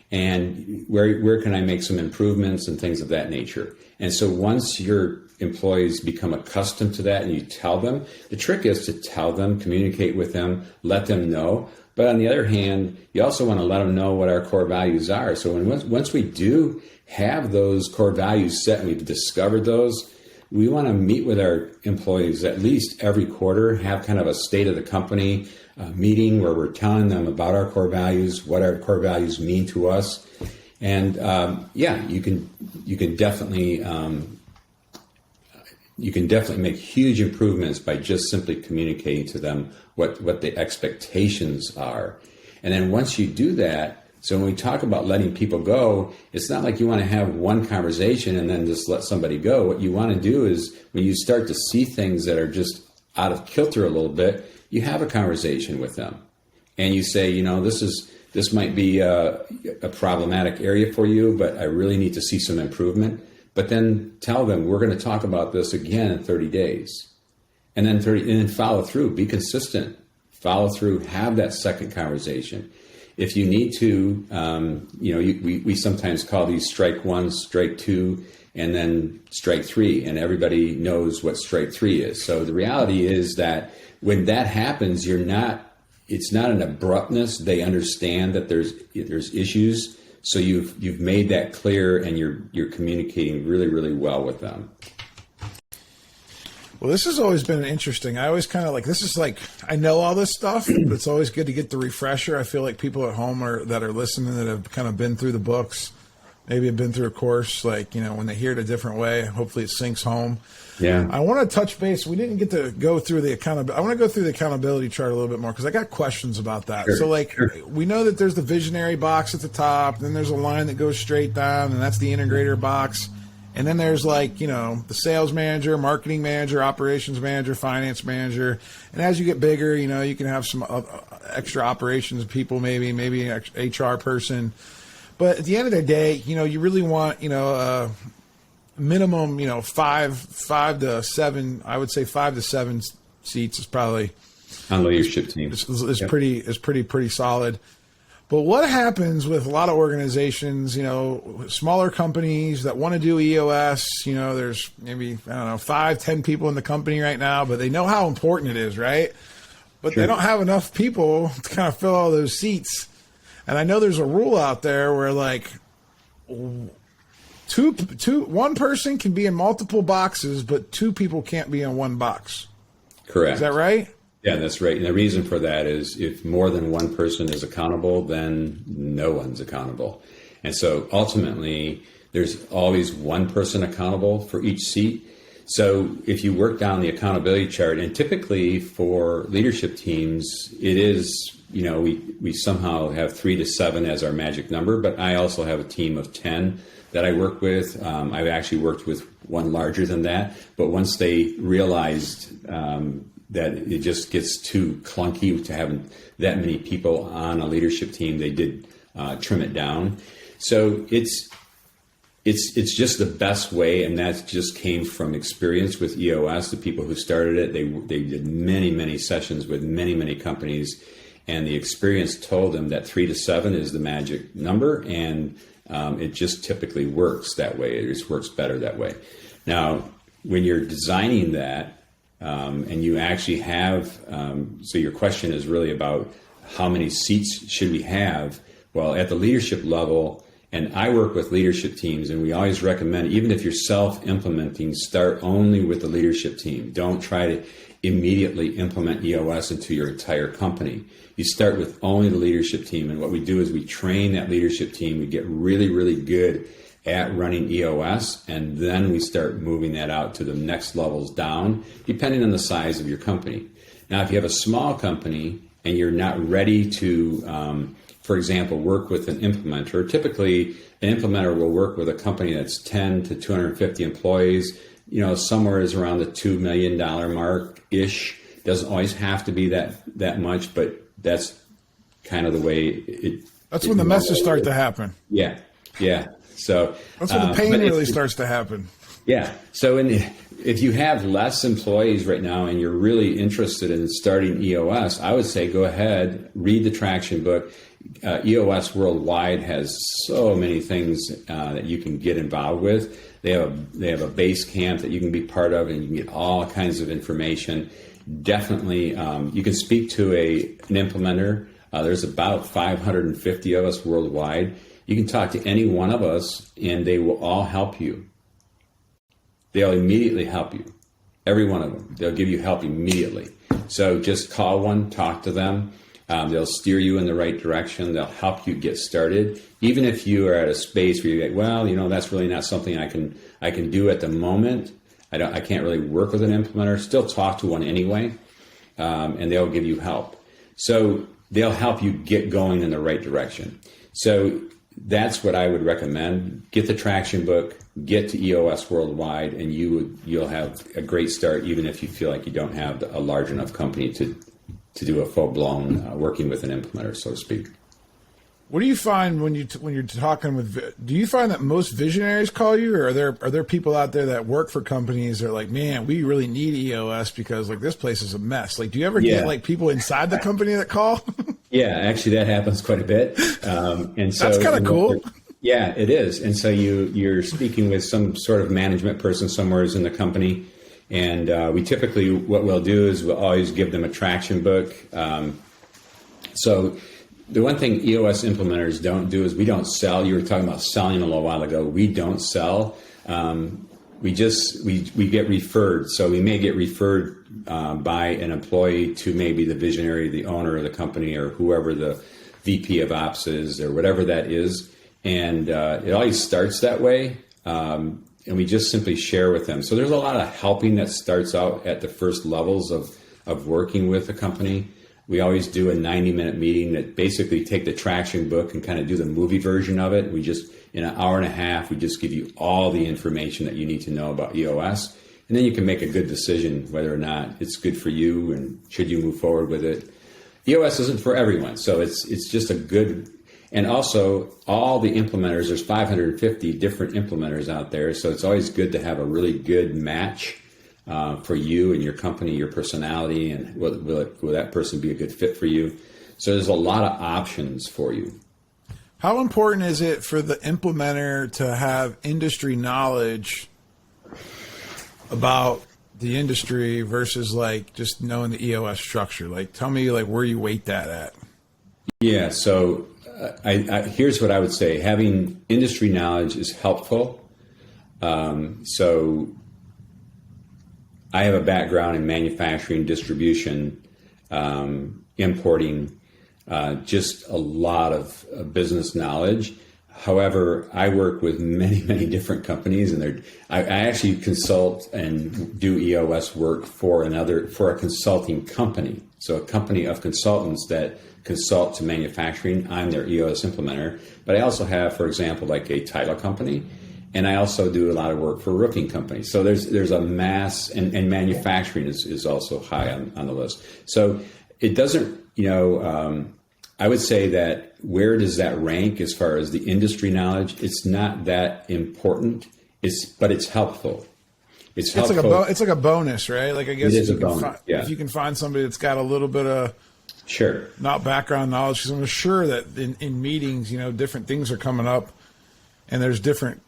and where can I make some improvements and things of that nature. And so once your employees become accustomed to that and you tell them, the trick is to tell them, communicate with them, let them know. But on the other hand, you also want to let them know what our core values are. So once we do have those core values set and we've discovered those, we want to meet with our employees at least every quarter, have kind of a state of the company meeting where we're telling them about our core values, what our core values mean to us. And you can definitely make huge improvements by just simply communicating to them what the expectations are. And then once you do that, so when we talk about letting people go, it's not like you want to have one conversation and then just let somebody go. What you want to do is, when you start to see things that are just out of kilter a little bit, you have a conversation with them. And you say, this might be a problematic area for you, but I really need to see some improvement. But then tell them, we're going to talk about this again in 30 days. And then follow through, be consistent, follow through, have that second conversation. If you need to, we sometimes call these strike one, strike two, and then strike three, and everybody knows what strike three is. So the reality is that when that happens, it's not an abruptness. They understand that there's issues. So you've made that clear, and you're communicating really, really well with them. Well, this has always been interesting. I always kind of I know all this stuff, but it's always good to get the refresher. I feel like people at home that are listening that have kind of been through the books, maybe have been through a course, when they hear it a different way, hopefully it sinks home. Yeah. I want to touch base. We didn't get to go through the accountability. I want to go through the accountability chart a little bit more, because I got questions about that. Sure, So we know that there's the visionary box at the top, then there's a line that goes straight down, and that's the integrator box. And then there's the sales manager, marketing manager, operations manager, finance manager. And as you get bigger, you can have some extra operations people, maybe an HR person. But at the end of the day, you really want, minimum, 5 to 7. I would say 5 to 7 seats is probably on leadership team. Is pretty solid. But what happens with a lot of organizations, smaller companies that want to do EOS, there's maybe, 5, 10 people in the company right now, but they know how important it is, right? But They don't have enough people to kind of fill all those seats. And I know there's a rule out there where one person can be in multiple boxes, but 2 people can't be in one box. Correct. Is that right? Yeah, that's right. And the reason for that is, if more than one person is accountable, then no one's accountable. And so ultimately, there's always one person accountable for each seat. So if you work down the accountability chart, and typically for leadership teams, it is, we somehow have 3 to 7 as our magic number, but I also have a team of 10 that I work with. I've actually worked with one larger than that, but once they realized that it just gets too clunky to have that many people on a leadership team, they did trim it down. So it's just the best way, and that just came from experience with EOS. The people who started it, they did many sessions with many companies, and the experience told them that 3 to 7 is the magic number, and it just typically works that way. It just works better that way. Now, when you're designing that, and you actually have, so your question is really about how many seats should we have? Well, at the leadership level, And I work with leadership teams, and we always recommend, even if you're self-implementing, start only with the leadership team. Don't try to immediately implement EOS into your entire company. You start with only the leadership team. And what we do is we train that leadership team. We get really, really good at running EOS, and then we start moving that out to the next levels down, depending on the size of your company. Now, if you have a small company and you're not ready to, for example, work with an implementer, typically an implementer will work with a company that's 10 to 250 employees, somewhere is around the $2 million mark-ish. Doesn't always have to be that much, but that's kind of the way it. That's when the messes start to happen. Yeah. So that's when the pain really starts to happen. Yeah. So if you have less employees right now and you're really interested in starting EOS, I would say go ahead, read the traction book. EOS Worldwide has so many things that you can get involved with. They have a base camp that you can be part of, and you can get all kinds of information. Definitely, you can speak to an implementer. There's about 550 of us worldwide. You can talk to any one of us, and they will all help you. They'll immediately help you. Every one of them. They'll give you help immediately. So just call one, talk to them. They'll steer you in the right direction. They'll help you get started. Even if you are at a space where you're like, well, that's really not something I can do at the moment. I can't really work with an implementer. Still talk to one anyway, and they'll give you help. So they'll help you get going in the right direction. So that's what I would recommend. Get the traction book, get to EOS Worldwide, and you'll have a great start, even if you feel like you don't have a large enough company to do a full-blown working with an implementer, so to speak. What do you find when you're talking with? Do you find that most visionaries call you, or are there people out there that work for companies that are like, man, we really need EOS because like this place is a mess? Like, do you ever get like people inside the company that call? Yeah, actually, that happens quite a bit, and so that's kind of cool. Yeah, it is. And so you're speaking with some sort of management person somewhere in the company, and we typically what we'll do is we'll always give them a traction book. So the one thing EOS implementers don't do is we don't sell. You were talking about selling a little while ago. We don't sell. We get referred. So we may get referred by an employee to maybe the visionary, the owner of the company, or whoever the VP of Ops is, or whatever that is. And it always starts that way. And we just simply share with them. So there's a lot of helping that starts out at the first levels of working with a company. We always do a 90-minute meeting that basically take the traction book and kind of do the movie version of it. We just, in an hour and a half, we just give you all the information that you need to know about EOS. And then you can make a good decision whether or not it's good for you and should you move forward with it. EOS isn't for everyone, so it's just a good. And also, all the implementers, there's 550 different implementers out there, so it's always good to have a really good match for you and your company, your personality, and will that person be a good fit for you? So there's a lot of options for you. How important is it for the implementer to have industry knowledge about the industry versus like just knowing the EOS structure? Like, tell me like where you weight that at. Yeah, so here's what I would say. Having industry knowledge is helpful. So I have a background in manufacturing, distribution, importing, just a lot of business knowledge. However, I work with many, many different companies, and I actually consult and do EOS work for a consulting company. So a company of consultants that consult to manufacturing. I'm their EOS implementer. But I also have, for example, like a title company, and I also do a lot of work for roofing companies. So there's a mass, and manufacturing is also high on the list. So it doesn't, I would say that where does that rank as far as the industry knowledge? It's not that important. But it's helpful. It's helpful. It's like a bonus, right? Like I guess it is a bonus. If you can find somebody that's got a little bit of not background knowledge, because I'm sure that in meetings, different things are coming up. and there's different,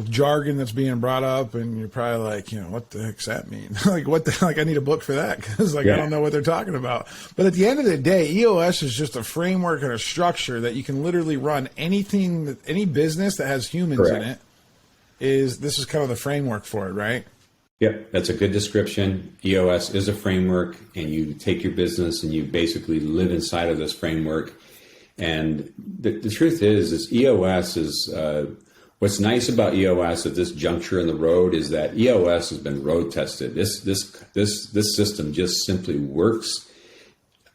jargon that's being brought up, and you're probably like, what the heck's that mean? Like I need a book for that, because I don't know what they're talking about. But at the end of the day, EOS is just a framework and a structure that you can literally run anything, any business that has humans in it. This is kind of the framework for it, right? Yep, that's a good description. EOS is a framework, and you take your business and you basically live inside of this framework. And the truth is EOS is what's nice about EOS at this juncture in the road is that EOS has been road tested. This system just simply works.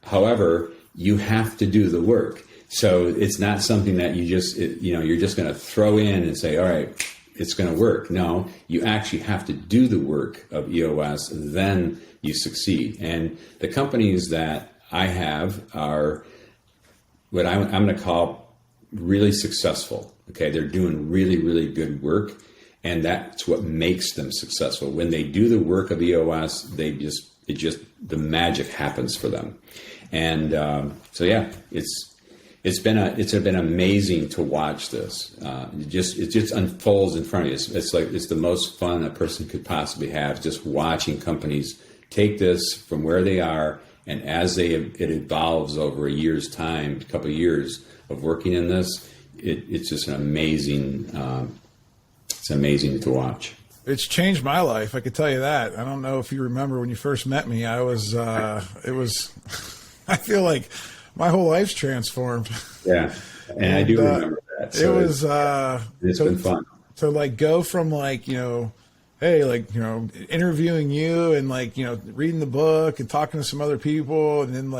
However, you have to do the work. So it's not something that you're just going to throw in and say, all right, it's going to work. No, you actually have to do the work of EOS, then you succeed. And the companies that I have are what I'm going to call really successful. Okay, they're doing really, really good work, and that's what makes them successful. When they do the work of EOS, the magic happens for them. And it's been amazing to watch this. It just unfolds in front of you. It's the most fun a person could possibly have, just watching companies take this from where they are, and as it evolves over a year's time, a couple of years of working in this, it's just an amazing. It's amazing to watch. It's changed my life. I could tell you that. I don't know if you remember when you first met me. I feel like my whole life's transformed. Yeah, and I do remember that. So it's been fun to go from hey, interviewing you and reading the book and talking to some other people, and then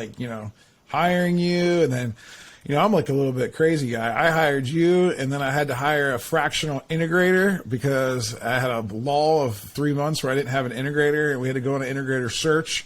hiring you, and then I'm a little bit crazy guy. I hired you, and then I had to hire a fractional integrator because I had a lull of 3 months where I didn't have an integrator, and we had to go on an integrator search.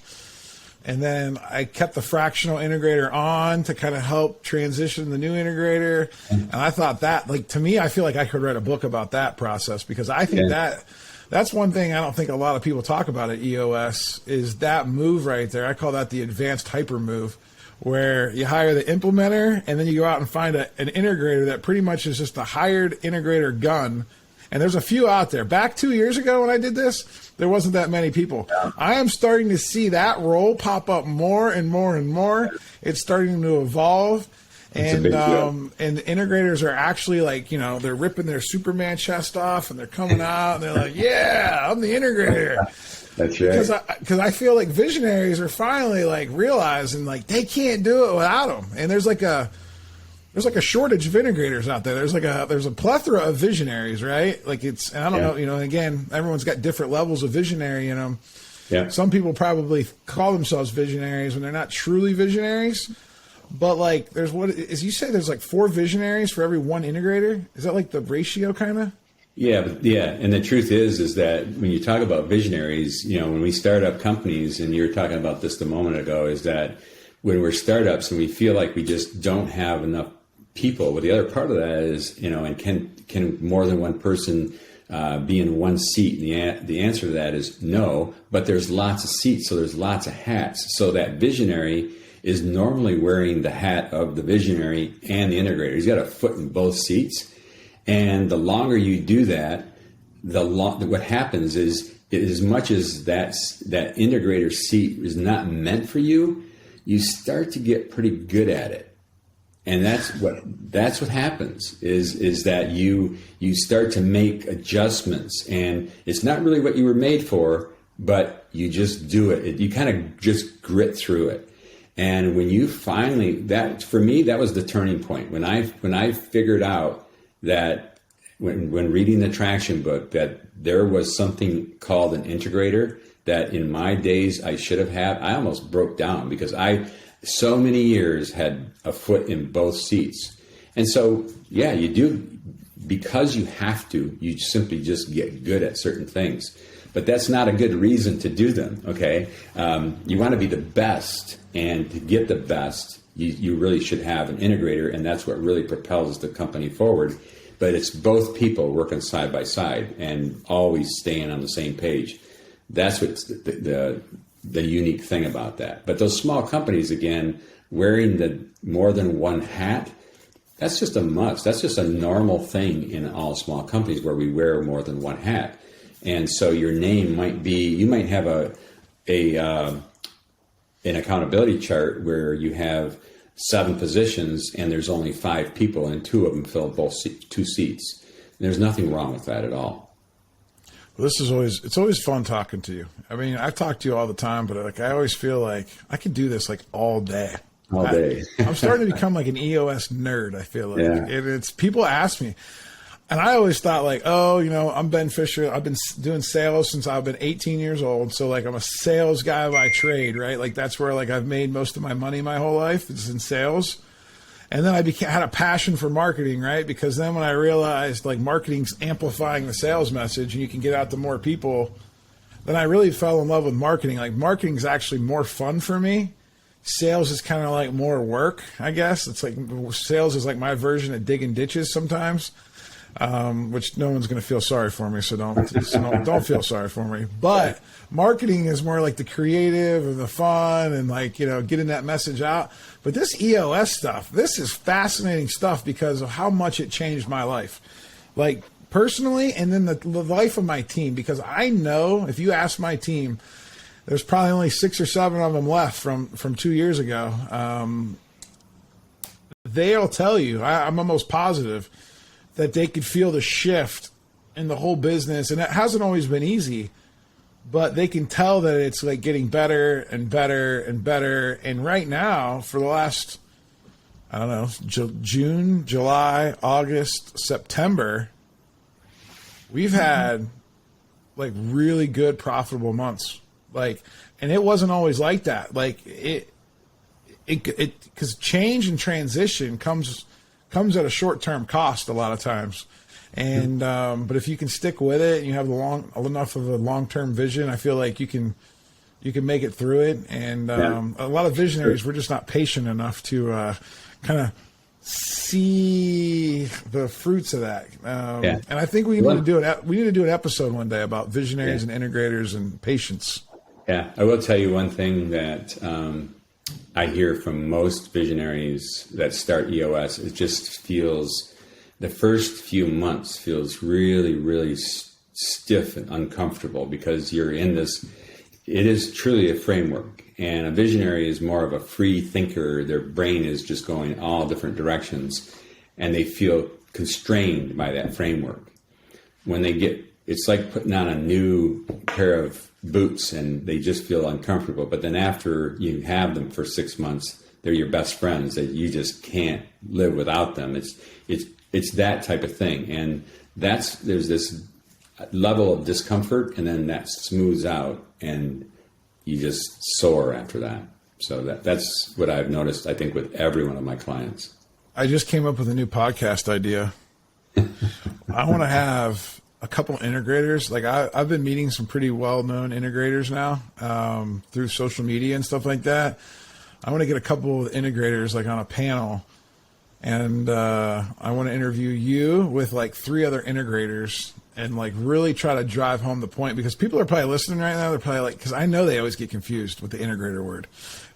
And then I kept the fractional integrator on to kind of help transition the new integrator. And I thought that, to me, I feel like I could write a book about that process, because I think that's one thing I don't think a lot of people talk about at EOS is that move right there. I call that the advanced hyper move, where you hire the implementer and then you go out and find an integrator that pretty much is just a hired integrator gun. And there's a few out there. Back 2 years ago when I did this, there wasn't that many people. I am starting to see that role pop up more and more and more. It's starting to evolve. And the integrators are actually they're ripping their Superman chest off, and they're coming out and they're like, yeah, I'm the integrator. That's right. Because I feel like visionaries are finally realizing they can't do it without them. And there's a shortage of integrators out there. There's a plethora of visionaries, right? And I don't know, again, everyone's got different levels of visionary in them. Yeah. Some people probably call themselves visionaries when they're not truly visionaries. But there's as you say, there's 4 visionaries for every 1 integrator. Is that the ratio kind of? Yeah. And the truth is that when you talk about visionaries, when we start up companies, and you were talking about this a moment ago, is that when we're startups and we feel like we just don't have enough people, but the other part of that is, and can more than one person be in one seat? And the answer to that is no, but there's lots of seats, so there's lots of hats. So that visionary is normally wearing the hat of the visionary and the integrator. He's got a foot in both seats. And the longer you do that, what happens is, as much as that integrator seat is not meant for you, you start to get pretty good at it. And that's what happens is that you start to make adjustments, and it's not really what you were made for, but you just do it. You kind of just grit through it. And when you finally, for me, that was the turning point. When I figured out that when reading the traction book, that there was something called an integrator that in my days I should have had, I almost broke down, because so many years had a foot in both seats. And so, yeah, you do, because you have to, you simply just get good at certain things. But that's not a good reason to do them, okay? You want to be the best, and to get the best, you really should have an integrator, and that's what really propels the company forward. But it's both people working side by side and always staying on the same page. That's what's the unique thing about that. But those small companies, again, wearing the more than one hat, That's just a must. That's just a normal thing in all small companies where we wear more than one hat. And so your name might be, you might have an accountability chart where you have 7 positions and there's only 5 people and 2 of them fill two seats. And there's nothing wrong with that at all. Well, it's always fun talking to you. I mean, I talk to you all the time, but like I always feel like I could do this like all day. All day. I'm starting to become like an EOS nerd, I feel like. Yeah. It's people ask me, and I always thought like, oh, I'm Ben Fisher. I've been doing sales since I've been 18 years old. So like I'm a sales guy by trade, right? Like that's where like I've made most of my money my whole life is in sales. And then I had a passion for marketing, right? Because then when I realized like marketing's amplifying the sales message and you can get out to more people, then I really fell in love with marketing. Like marketing's actually more fun for me. Sales is kind of like more work, I guess. It's like sales is like my version of digging ditches sometimes, which no one's going to feel sorry for me. So don't feel sorry for me. But marketing is more like the creative and the fun and like, getting that message out. But this EOS stuff, this is fascinating stuff because of how much it changed my life. Like personally, and then the life of my team, because I know if you ask my team, there's probably only 6 or 7 of them left from 2 years ago. They'll tell you, I'm almost positive, that they could feel the shift in the whole business. And it hasn't always been easy, but they can tell that it's like getting better and better and better. And right now, for the last, I don't know, June, July, August, September, we've had like really good profitable months. Like, and it wasn't always like that. Like it because change and transition comes at a short-term cost a lot of times. And, but if you can stick with it and you have enough of a long-term vision, I feel like you can make it through it. And, a lot of visionaries, we're just not patient enough to, kind of see the fruits of that. And I think we need to do an episode one day about visionaries and integrators and patience. Yeah, I will tell you one thing that I hear from most visionaries that start EOS. It just feels, the first few months feels really, really stiff and uncomfortable because you're in this, it is truly a framework. And a visionary is more of a free thinker. Their brain is just going all different directions and they feel constrained by that framework. When they get, it's like putting on a new pair of boots and they just feel uncomfortable. But then after you have them for 6 months, they're your best friends that you just can't live without them. It's that type of thing. And there's this level of discomfort and then that smooths out and you just soar after that. So that's what I've noticed, I think, with every one of my clients. I just came up with a new podcast idea. I want to have a couple integrators. Like I've been meeting some pretty well-known integrators now through social media and stuff like that. I want to get a couple of integrators like on a panel, and I want to interview you with like 3 other integrators and like really try to drive home the point, because people are probably listening right now. They're probably like, because I know they always get confused with the integrator word.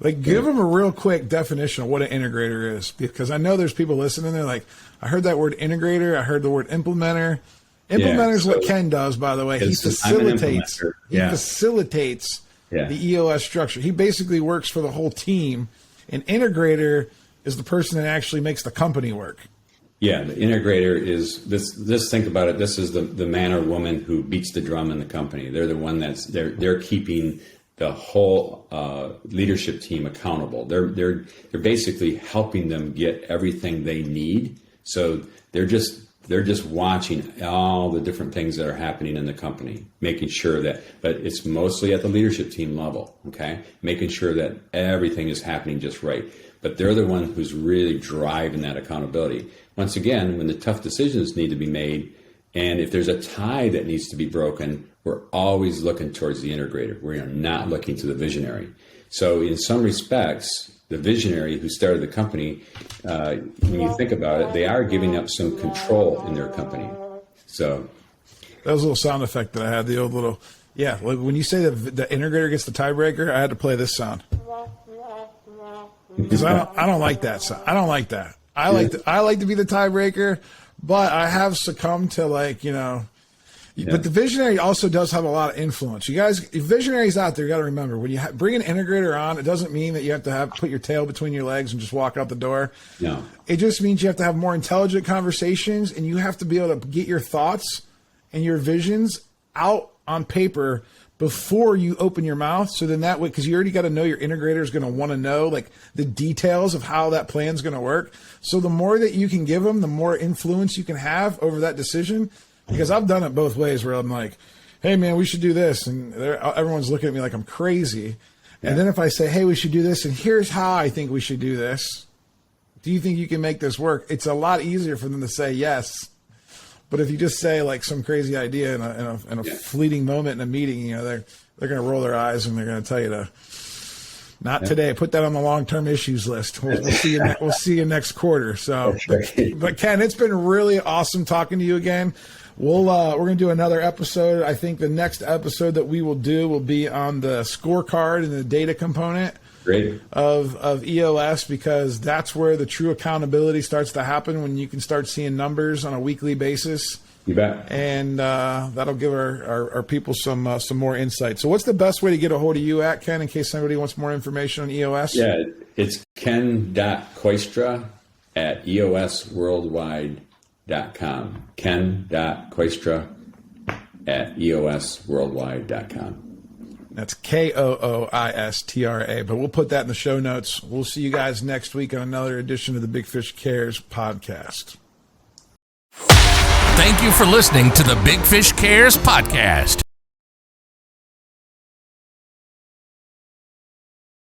Like give them a real quick definition of what an integrator is, because I know there's people listening. They're like, I heard that word integrator. I heard the word implementer. Implementer is what Ken does, by the way. He facilitates. The EOS structure. He basically works for the whole team. An integrator is the person that actually makes the company work. Yeah, the integrator is this. Think about it. This is the man or woman who beats the drum in the company. They're the one they're keeping the whole leadership team accountable. They're basically helping them get everything they need. So they're just watching all the different things that are happening in the company, making sure that, but it's mostly at the leadership team level, okay? Making sure that everything is happening just right. But they're the one who's really driving that accountability. Once again, when the tough decisions need to be made, and if there's a tie that needs to be broken, we're always looking towards the integrator. We're not looking to the visionary. So in some respects, the visionary who started the company, when you think about it, they are giving up some control in their company. So that was a little sound effect that I had, the old little, like when you say the integrator gets the tiebreaker, I had to play this sound. Because I don't like that sound. I don't like that. I like to be the tiebreaker, but I have succumbed to But the visionary also does have a lot of influence. You guys, if visionaries out there, you got to remember when you bring an integrator on, it doesn't mean that you have to put your tail between your legs and just walk out the door. No, it just means you have to have more intelligent conversations, and you have to be able to get your thoughts and your visions out on paper before you open your mouth. So then that way, because you already got to know your integrator is going to want to know like the details of how that plan is going to work. So the more that you can give them, the more influence you can have over that decision. Because I've done it both ways where I'm like, hey man, we should do this. And everyone's looking at me like I'm crazy. Yeah. And then if I say, hey, we should do this, and here's how I think we should do this. Do you think you can make this work? It's a lot easier for them to say yes. But if you just say like some crazy idea in a fleeting moment in a meeting, they're going to roll their eyes and they're going to tell you to not today. Put that on the long-term issues list. We'll see you. We'll see you next quarter. So, but Ken, it's been really awesome talking to you again. We're going to do another episode. I think the next episode that we will do will be on the scorecard and the data component. Great. Of EOS, because that's where the true accountability starts to happen, when you can start seeing numbers on a weekly basis. You bet. And that'll give our people some more insight. So what's the best way to get a hold of you at, Ken, in case somebody wants more information on EOS? Yeah, it's ken.kooistra at eosworldwide.com. ken.kooistra at eosworldwide.com. That's Kooistra, but we'll put that in the show notes. We'll see you guys next week on another edition of the Big Fish Cares podcast. Thank you for listening to the Big Fish Cares podcast.